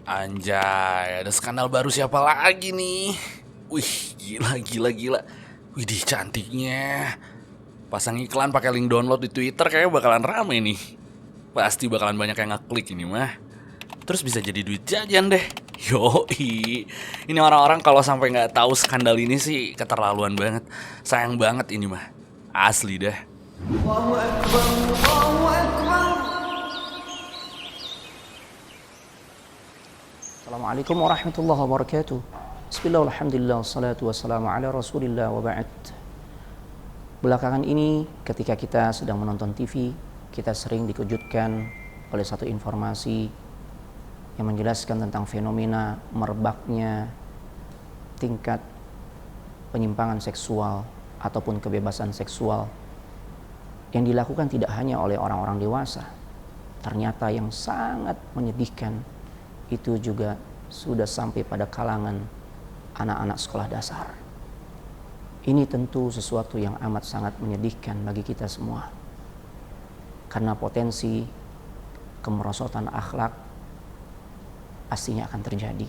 Anjay, ada skandal baru siapa lagi nih? Wih, gila gila gila. Widih, cantiknya. Pasang iklan pakai link download di Twitter kayaknya bakalan rame nih. Pasti bakalan banyak yang ngeklik ini mah. Terus bisa jadi duit jajan deh. Yoi. Ini orang-orang kalau sampai nggak tahu skandal ini sih keterlaluan banget. Sayang banget ini mah. Asli deh. Allahu Akbar, Allahu Akbar. Assalamualaikum warahmatullahi wabarakatuh. Bismillah, alhamdulillah, salatu wassalamu ala rasulillah wa ba'd. Belakangan ini ketika kita sedang menonton TV, kita sering dikejutkan oleh satu informasi yang menjelaskan tentang fenomena merebaknya tingkat penyimpangan seksual ataupun kebebasan seksual yang dilakukan tidak hanya oleh orang-orang dewasa. Ternyata yang sangat menyedihkan itu juga sudah sampai pada kalangan anak-anak sekolah dasar. Ini tentu sesuatu yang amat sangat menyedihkan bagi kita semua. Karena potensi kemerosotan akhlak pastinya akan terjadi.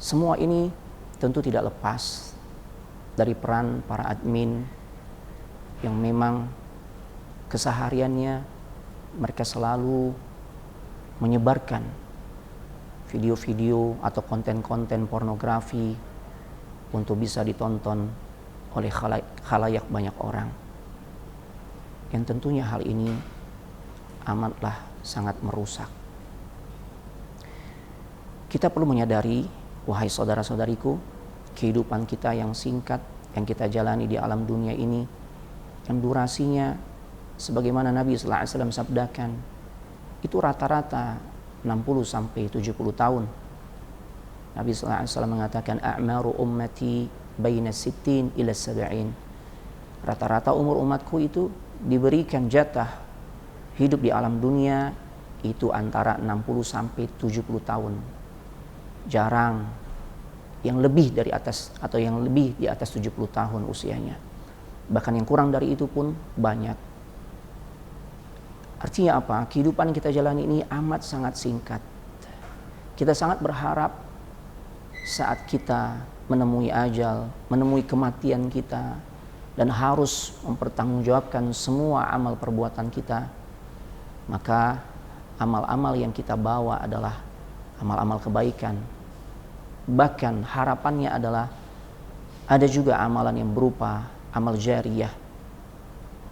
Semua ini tentu tidak lepas dari peran para admin yang memang kesehariannya mereka selalu menyebarkan video-video atau konten-konten pornografi untuk bisa ditonton oleh khalayak banyak orang. Yang tentunya hal ini amatlah sangat merusak. Kita perlu menyadari, wahai saudara-saudariku, kehidupan kita yang singkat yang kita jalani di alam dunia ini, yang durasinya sebagaimana Nabi sallallahu alaihi wasallam sabdakan, itu rata-rata 60 sampai 70 tahun. Nabi sallallahu alaihi wasallam mengatakan a'maru ummati baina 60 ila 70. Rata-rata umur umatku itu diberikan jatah hidup di alam dunia itu antara 60 sampai 70 tahun. Jarang yang lebih dari atas atau yang lebih di atas 70 tahun usianya. Bahkan yang kurang dari itu pun banyak. Artinya apa? Kehidupan yang kita jalani ini amat sangat singkat. Kita sangat berharap saat kita menemui ajal, menemui kematian kita, dan harus mempertanggungjawabkan semua amal perbuatan kita, maka amal-amal yang kita bawa adalah amal-amal kebaikan. Bahkan harapannya adalah ada juga amalan yang berupa amal jariyah,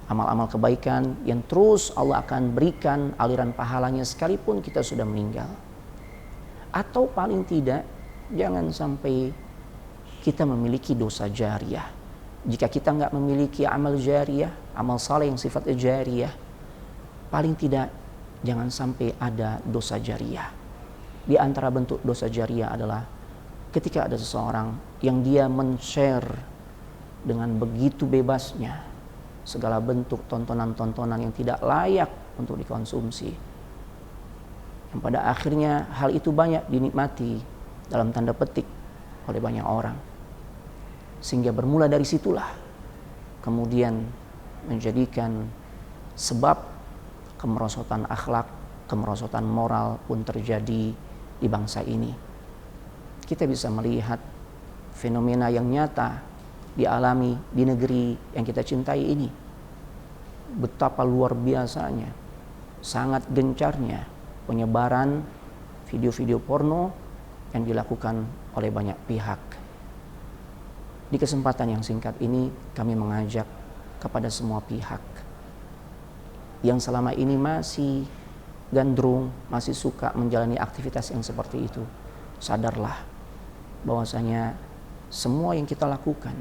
amal-amal kebaikan yang terus Allah akan berikan aliran pahalanya sekalipun kita sudah meninggal. Atau paling tidak, jangan sampai kita memiliki dosa jariyah. Jika kita nggak memiliki amal jariyah, amal saleh yang sifatnya jariyah, paling tidak jangan sampai ada dosa jariyah. Di antara bentuk dosa jariyah adalah ketika ada seseorang yang dia men-share dengan begitu bebasnya segala bentuk tontonan-tontonan yang tidak layak untuk dikonsumsi. Yang pada akhirnya hal itu banyak dinikmati dalam tanda petik oleh banyak orang. Sehingga bermula dari situlah kemudian menjadikan sebab kemerosotan akhlak, kemerosotan moral pun terjadi di bangsa ini. Kita bisa melihat fenomena yang nyata dialami di negeri yang kita cintai ini. Betapa luar biasanya, sangat gencarnya penyebaran video-video porno yang dilakukan oleh banyak pihak. Di kesempatan yang singkat ini kami mengajak kepada semua pihak yang selama ini masih gandrung, masih suka menjalani aktivitas yang seperti itu. Sadarlah bahwasanya semua yang kita lakukan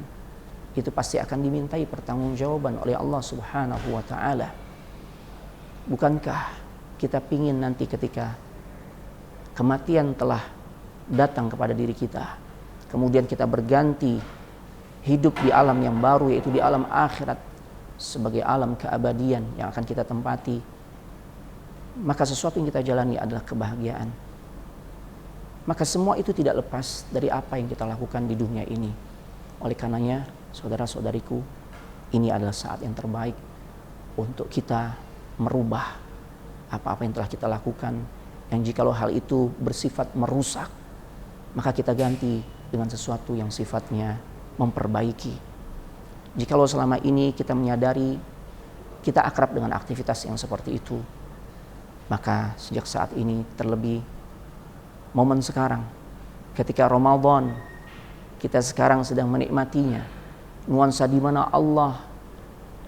itu pasti akan dimintai pertanggungjawaban oleh Allah Subhanahu wa taala. Bukankah kita pingin nanti ketika kematian telah datang kepada diri kita, kemudian kita berganti hidup di alam yang baru, yaitu di alam akhirat sebagai alam keabadian yang akan kita tempati, maka sesuatu yang kita jalani adalah kebahagiaan. Maka semua itu tidak lepas dari apa yang kita lakukan di dunia ini. Oleh karenanya, saudara-saudariku, ini adalah saat yang terbaik untuk kita merubah apa-apa yang telah kita lakukan Yang jikalau hal itu bersifat merusak, maka kita ganti dengan sesuatu yang sifatnya memperbaiki. Jikalau selama ini kita menyadari kita akrab dengan aktivitas yang seperti itu, maka sejak saat ini terlebih momen sekarang ketika Ramadan, kita sekarang sedang menikmatinya, nuansa di mana Allah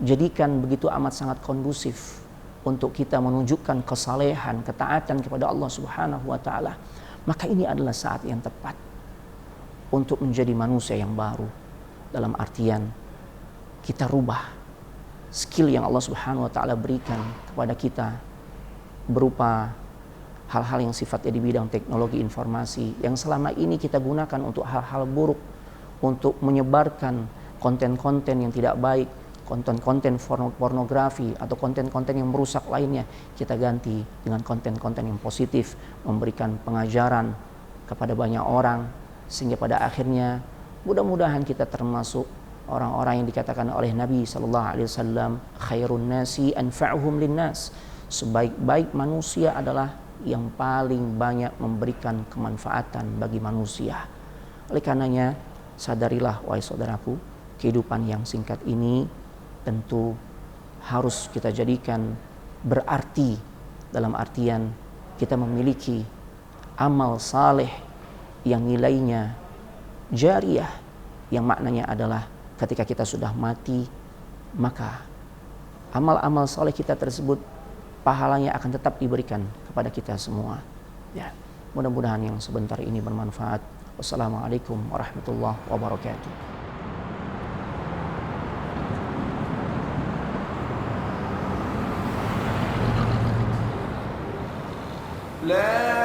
jadikan begitu amat sangat kondusif untuk kita menunjukkan kesalehan, ketaatan kepada Allah Subhanahu wa taala. Maka ini adalah saat yang tepat untuk menjadi manusia yang baru. Dalam artian kita rubah skill yang Allah Subhanahu wa taala berikan kepada kita berupa hal-hal yang sifatnya di bidang teknologi informasi yang selama ini kita gunakan untuk hal-hal buruk, untuk menyebarkan konten-konten yang tidak baik, konten-konten pornografi atau konten-konten yang merusak lainnya, kita ganti dengan konten-konten yang positif, memberikan pengajaran kepada banyak orang, sehingga pada akhirnya mudah-mudahan kita termasuk orang-orang yang dikatakan oleh Nabi SAW, khairun nasi anfa'uhum linnas, sebaik-baik manusia adalah yang paling banyak memberikan kemanfaatan bagi manusia. Oleh karenanya, sadarilah wahai saudaraku, kehidupan yang singkat ini tentu harus kita jadikan berarti, dalam artian kita memiliki amal saleh yang nilainya jariyah, yang maknanya adalah ketika kita sudah mati, maka amal-amal saleh kita tersebut pahalanya akan tetap diberikan kepada kita semua. Ya, mudah-mudahan yang sebentar ini bermanfaat. Wassalamualaikum warahmatullahi wabarakatuh. لا